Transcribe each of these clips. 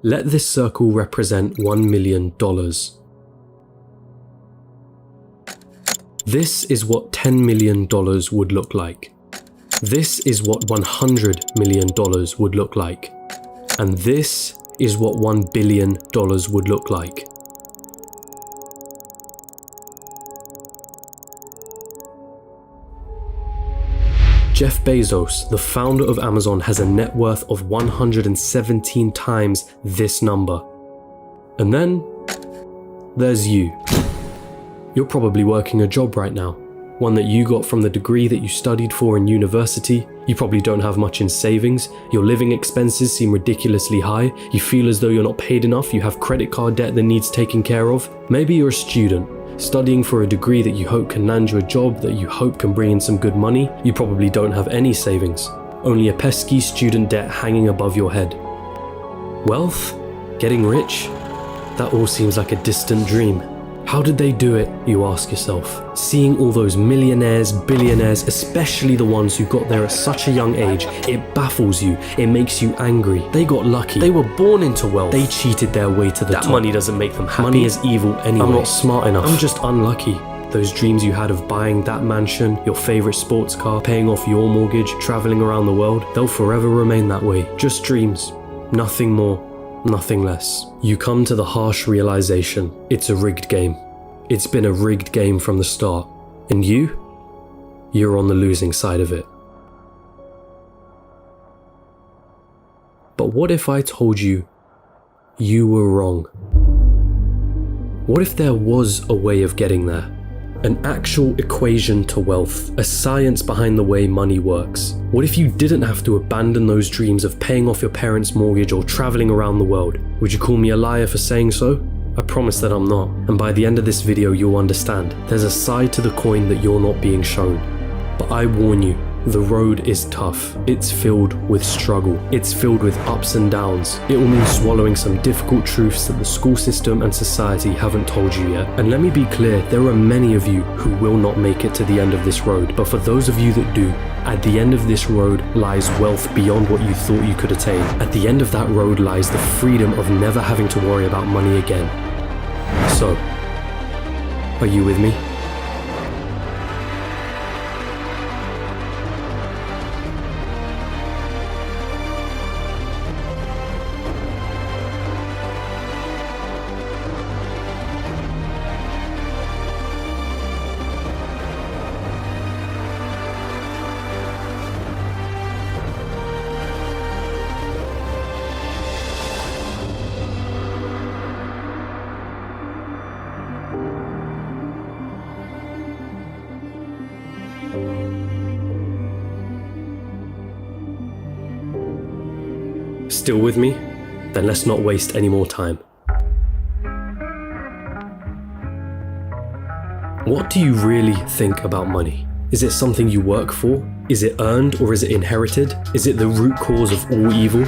Let this circle represent $1 million. This is what $10 million would look like. This is what $100 million would look like. And this is what $1 billion would look like. Jeff Bezos, the founder of Amazon, has a net worth of 117 times this number. And then there's you. You're probably working a job right now, one that you got from the degree that you studied for in university. You probably don't have much in savings, your living expenses seem ridiculously high, you feel as though you're not paid enough, you have credit card debt that needs taken care of. Maybe you're a student, studying for a degree that you hope can land you a job that you hope can bring in some good money. You probably don't have any savings, only a pesky student debt hanging above your head. Wealth? Getting rich? That all seems like a distant dream. How did they do it, you ask yourself? Seeing all those millionaires, billionaires, especially the ones who got there at such a young age, it baffles you, it makes you angry. They got lucky, they were born into wealth, they cheated their way to the top. That money doesn't make them happy. Money is evil anyway. I'm not smart enough, I'm just unlucky. Those dreams you had of buying that mansion, your favorite sports car, paying off your mortgage, traveling around the world, they'll forever remain that way. Just dreams, nothing more. Nothing less. You come to the harsh realization, it's a rigged game. It's been a rigged game from the start. And you're on the losing side of it. But what if I told you you were wrong? What if there was a way of getting there? An actual equation to wealth, a science behind the way money works. What if you didn't have to abandon those dreams of paying off your parents' mortgage or traveling around the world? Would you call me a liar for saying so? I promise that I'm not, and by the end of this video you'll understand. There's a side to the coin that you're not being shown. But I warn you, the road is tough. It's filled with struggle. It's filled with ups and downs. It will mean swallowing some difficult truths that the school system and society haven't told you yet. And let me be clear, there are many of you who will not make it to the end of this road. But for those of you that do, at the end of this road lies wealth beyond what you thought you could attain. At the end of that road lies the freedom of never having to worry about money again. So, are you with me? Still with me? Then let's not waste any more time. What do you really think about money? Is it something you work for? Is it earned or is it inherited? Is it the root cause of all evil?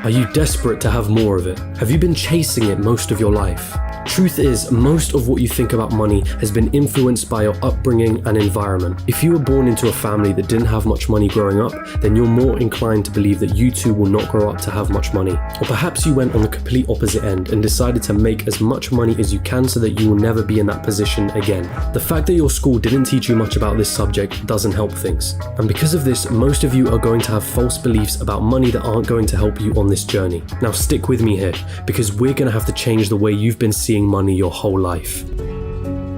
Are you desperate to have more of it? Have you been chasing it most of your life? Truth is, most of what you think about money has been influenced by your upbringing and environment. If you were born into a family that didn't have much money growing up, then you're more inclined to believe that you too will not grow up to have much money. Or perhaps you went on the complete opposite end and decided to make as much money as you can so that you will never be in that position again. The fact that your school didn't teach you much about this subject doesn't help things. And because of this, most of you are going to have false beliefs about money that aren't going to help you on this journey. Now stick with me here, because we're going to have to change the way you've been seeing money your whole life.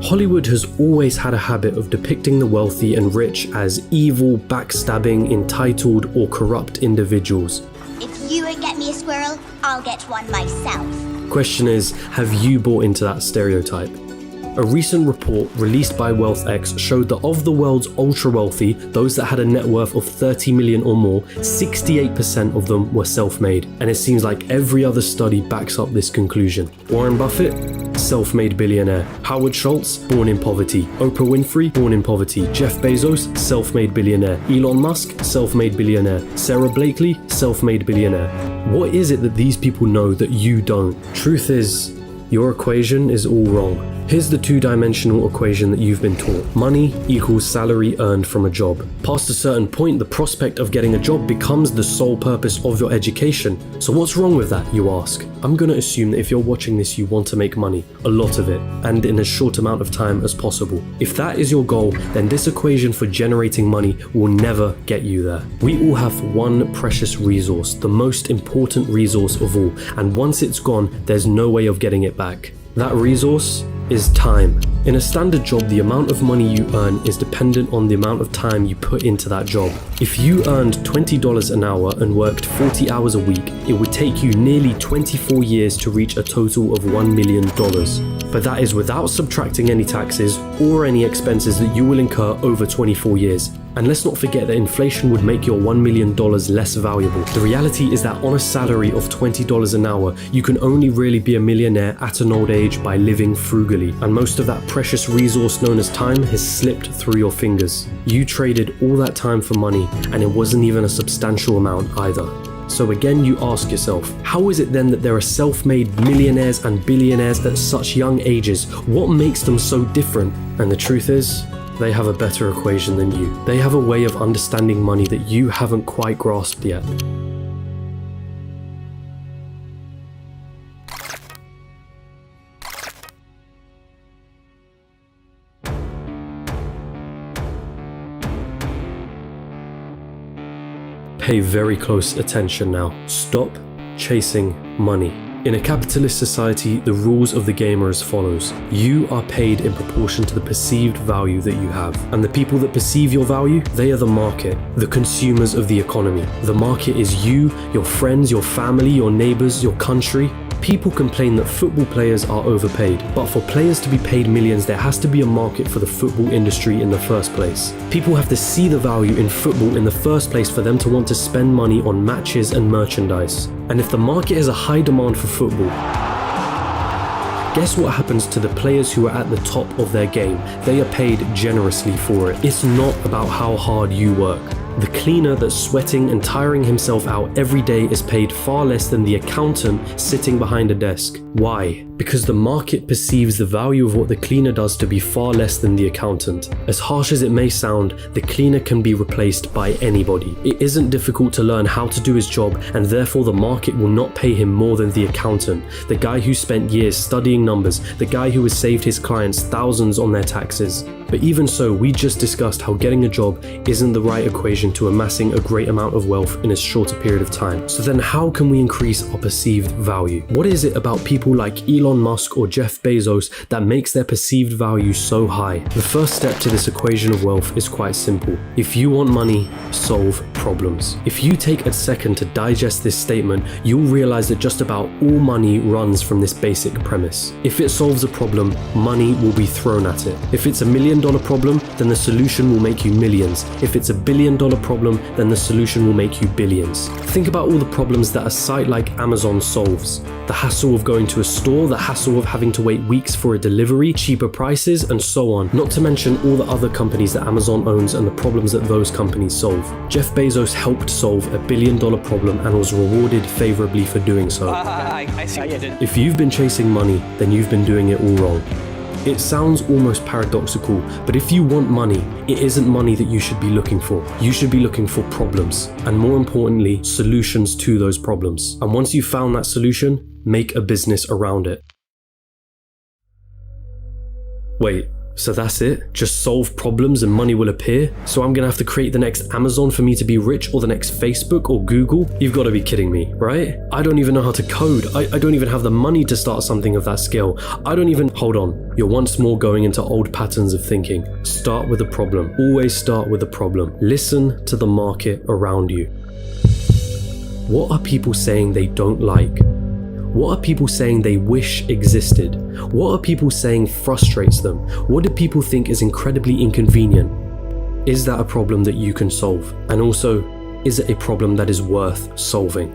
Hollywood has always had a habit of depicting the wealthy and rich as evil, backstabbing, entitled, or corrupt individuals. If you won't get me a squirrel, I'll get one myself. Question is, have you bought into that stereotype? A recent report released by WealthX showed that of the world's ultra-wealthy, those that had a net worth of 30 million or more, 68% of them were self-made. And it seems like every other study backs up this conclusion. Warren Buffett? Self-made billionaire. Howard Schultz? Born in poverty. Oprah Winfrey? Born in poverty. Jeff Bezos? Self-made billionaire. Elon Musk? Self-made billionaire. Sarah Blakely? Self-made billionaire. What is it that these people know that you don't? Truth is, your equation is all wrong. Here's the two-dimensional equation that you've been taught. Money equals salary earned from a job. Past a certain point, the prospect of getting a job becomes the sole purpose of your education. So what's wrong with that, you ask? I'm gonna assume that if you're watching this, you want to make money, a lot of it, and in as short amount of time as possible. If that is your goal, then this equation for generating money will never get you there. We all have one precious resource, the most important resource of all, and once it's gone, there's no way of getting it back. That resource is time. In a standard job, the amount of money you earn is dependent on the amount of time you put into that job. If you earned $20 an hour and worked 40 hours a week, it would take you nearly 24 years to reach a total of $1 million. But that is without subtracting any taxes or any expenses that you will incur over 24 years. And let's not forget that inflation would make your $1 million less valuable. The reality is that on a salary of $20 an hour, you can only really be a millionaire at an old age by living frugally. And most of that precious resource known as time has slipped through your fingers. You traded all that time for money, and it wasn't even a substantial amount either. So again, you ask yourself, how is it then that there are self-made millionaires and billionaires at such young ages? What makes them so different? And the truth is, they have a better equation than you. They have a way of understanding money that you haven't quite grasped yet. Pay very close attention now. Stop chasing money. In a capitalist society, the rules of the game are as follows. You are paid in proportion to the perceived value that you have. And the people that perceive your value, they are the market, the consumers of the economy. The market is you, your friends, your family, your neighbors, your country. People complain that football players are overpaid, but for players to be paid millions, there has to be a market for the football industry in the first place. People have to see the value in football in the first place for them to want to spend money on matches and merchandise. And if the market has a high demand for football, guess what happens to the players who are at the top of their game? They are paid generously for it. It's not about how hard you work. The cleaner that's sweating and tiring himself out every day is paid far less than the accountant sitting behind a desk. Why? Because the market perceives the value of what the cleaner does to be far less than the accountant. As harsh as it may sound, the cleaner can be replaced by anybody. It isn't difficult to learn how to do his job, and therefore the market will not pay him more than the accountant, the guy who spent years studying numbers, the guy who has saved his clients thousands on their taxes. But even so, we just discussed how getting a job isn't the right equation to amassing a great amount of wealth in a shorter period of time. So then how can we increase our perceived value? What is it about people like Elon Musk or Jeff Bezos that makes their perceived value so high? The first step to this equation of wealth is quite simple. If you want money, solve problems. If you take a second to digest this statement, you'll realize that just about all money runs from this basic premise. If it solves a problem, money will be thrown at it. If it's $1 million problem, then the solution will make you millions. If it's $1 billion problem, then the solution will make you billions. Think about all the problems that a site like Amazon solves. The hassle of going to a store, the hassle of having to wait weeks for a delivery, cheaper prices, and so on. Not to mention all the other companies that Amazon owns and the problems that those companies solve. Jeff Bezos helped solve $1 billion problem and was rewarded favorably for doing so. I see what you did. If you've been chasing money, then you've been doing it all wrong. It sounds almost paradoxical, but if you want money, it isn't money that you should be looking for. You should be looking for problems, and more importantly, solutions to those problems. And once you've found that solution, make a business around it. Wait, so that's it? Just solve problems and money will appear? So I'm gonna have to create the next Amazon for me to be rich, or the next Facebook or Google? You've gotta be kidding me, right? I don't even know how to code. I don't even have the money to start something of that scale. Hold on. You're once more going into old patterns of thinking. Start with a problem. Always start with a problem. Listen to the market around you. What are people saying they don't like? What are people saying they wish existed? What are people saying frustrates them? What do people think is incredibly inconvenient? Is that a problem that you can solve? And also, is it a problem that is worth solving?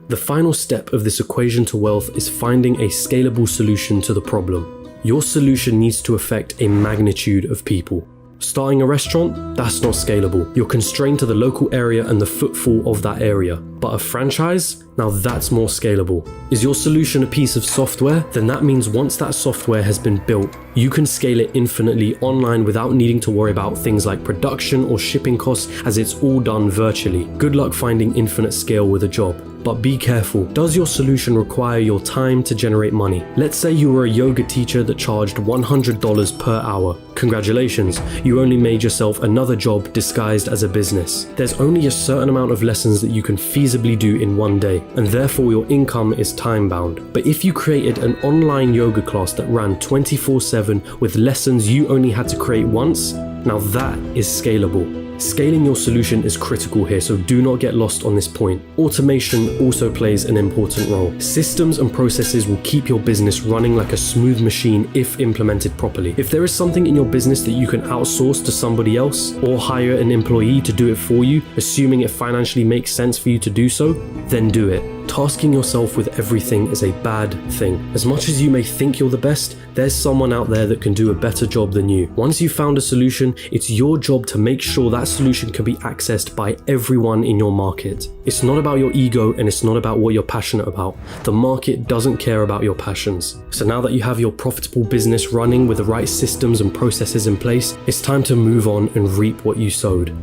The final step of this equation to wealth is finding a scalable solution to the problem. Your solution needs to affect a magnitude of people. Starting a restaurant? That's not scalable. You're constrained to the local area and the footfall of that area. But a franchise? Now that's more scalable. Is your solution a piece of software? Then that means once that software has been built, you can scale it infinitely online without needing to worry about things like production or shipping costs, as it's all done virtually. Good luck finding infinite scale with a job. But be careful, does your solution require your time to generate money? Let's say you were a yoga teacher that charged $100 per hour. Congratulations, you only made yourself another job disguised as a business. There's only a certain amount of lessons that you can feasibly do in one day, and therefore your income is time bound. But if you created an online yoga class that ran 24/7 with lessons you only had to create once, now that is scalable. Scaling your solution is critical here, so do not get lost on this point. Automation also plays an important role. Systems and processes will keep your business running like a smooth machine if implemented properly. If there is something in your business that you can outsource to somebody else or hire an employee to do it for you, assuming it financially makes sense for you to do so, then do it. Tasking yourself with everything is a bad thing. As much as you may think you're the best, there's someone out there that can do a better job than you. Once you've found a solution, it's your job to make sure that solution can be accessed by everyone in your market. It's not about your ego and it's not about what you're passionate about. The market doesn't care about your passions. So now that you have your profitable business running with the right systems and processes in place, it's time to move on and reap what you sowed.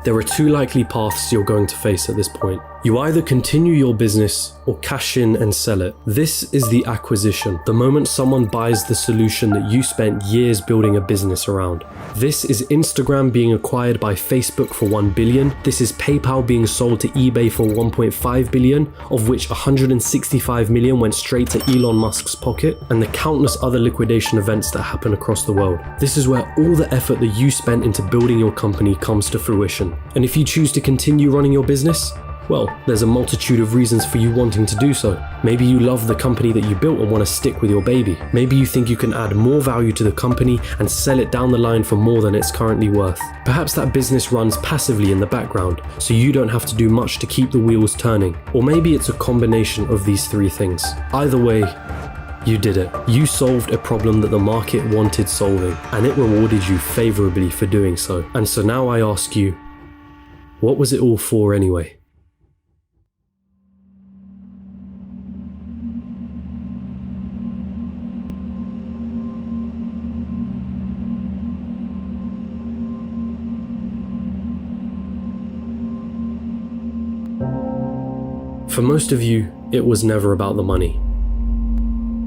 There are two likely paths you're going to face at this point. You either continue your business or cash in and sell it. This is the acquisition, the moment someone buys the solution that you spent years building a business around. This is Instagram being acquired by Facebook for $1 billion. This is PayPal being sold to eBay for $1.5 billion, of which $165 million went straight to Elon Musk's pocket, and the countless other liquidation events that happen across the world. This is where all the effort that you spent into building your company comes to fruition. And if you choose to continue running your business, well, there's a multitude of reasons for you wanting to do so. Maybe you love the company that you built and want to stick with your baby. Maybe you think you can add more value to the company and sell it down the line for more than it's currently worth. Perhaps that business runs passively in the background, so you don't have to do much to keep the wheels turning. Or maybe it's a combination of these three things. Either way, you did it. You solved a problem that the market wanted solving, and it rewarded you favorably for doing so. And so now I ask you, what was it all for anyway? For most of you, it was never about the money.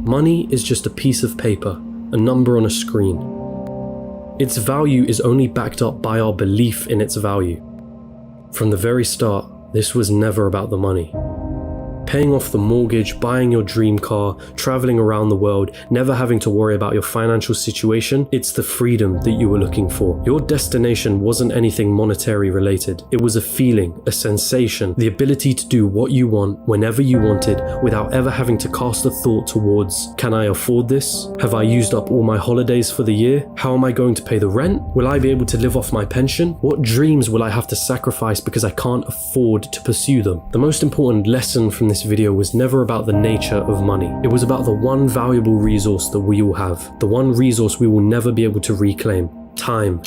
Money is just a piece of paper, a number on a screen. Its value is only backed up by our belief in its value. From the very start, this was never about the money. Paying off the mortgage, buying your dream car, traveling around the world, never having to worry about your financial situation, it's the freedom that you were looking for. Your destination wasn't anything monetary related. It was a feeling, a sensation, the ability to do what you want whenever you wanted without ever having to cast a thought towards, can I afford this? Have I used up all my holidays for the year? How am I going to pay the rent? Will I be able to live off my pension? What dreams will I have to sacrifice because I can't afford to pursue them? The most important lesson from this video was never about the nature of money. It was about the one valuable resource that we all have, the one resource we will never be able to reclaim: time.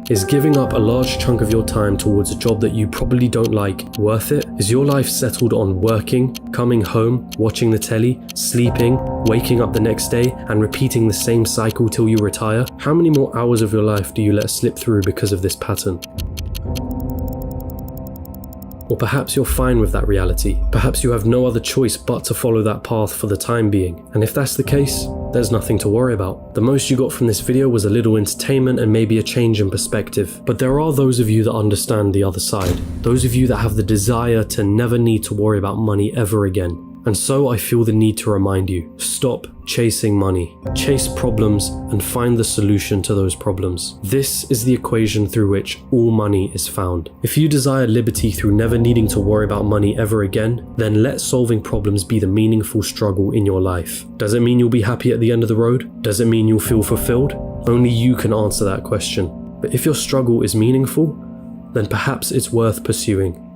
Is giving up a large chunk of your time towards a job that you probably don't like worth it? Is your life settled on working, coming home, watching the telly, sleeping, waking up the next day, and repeating the same cycle till you retire? How many more hours of your life do you let slip through because of this pattern? Or perhaps you're fine with that reality. Perhaps you have no other choice but to follow that path for the time being. And if that's the case, there's nothing to worry about. The most you got from this video was a little entertainment and maybe a change in perspective. But there are those of you that understand the other side. Those of you that have the desire to never need to worry about money ever again. And so I feel the need to remind you, stop chasing money. Chase problems and find the solution to those problems. This is the equation through which all money is found. If you desire liberty through never needing to worry about money ever again, then let solving problems be the meaningful struggle in your life. Does it mean you'll be happy at the end of the road? Does it mean you'll feel fulfilled? Only you can answer that question. But if your struggle is meaningful, then perhaps it's worth pursuing.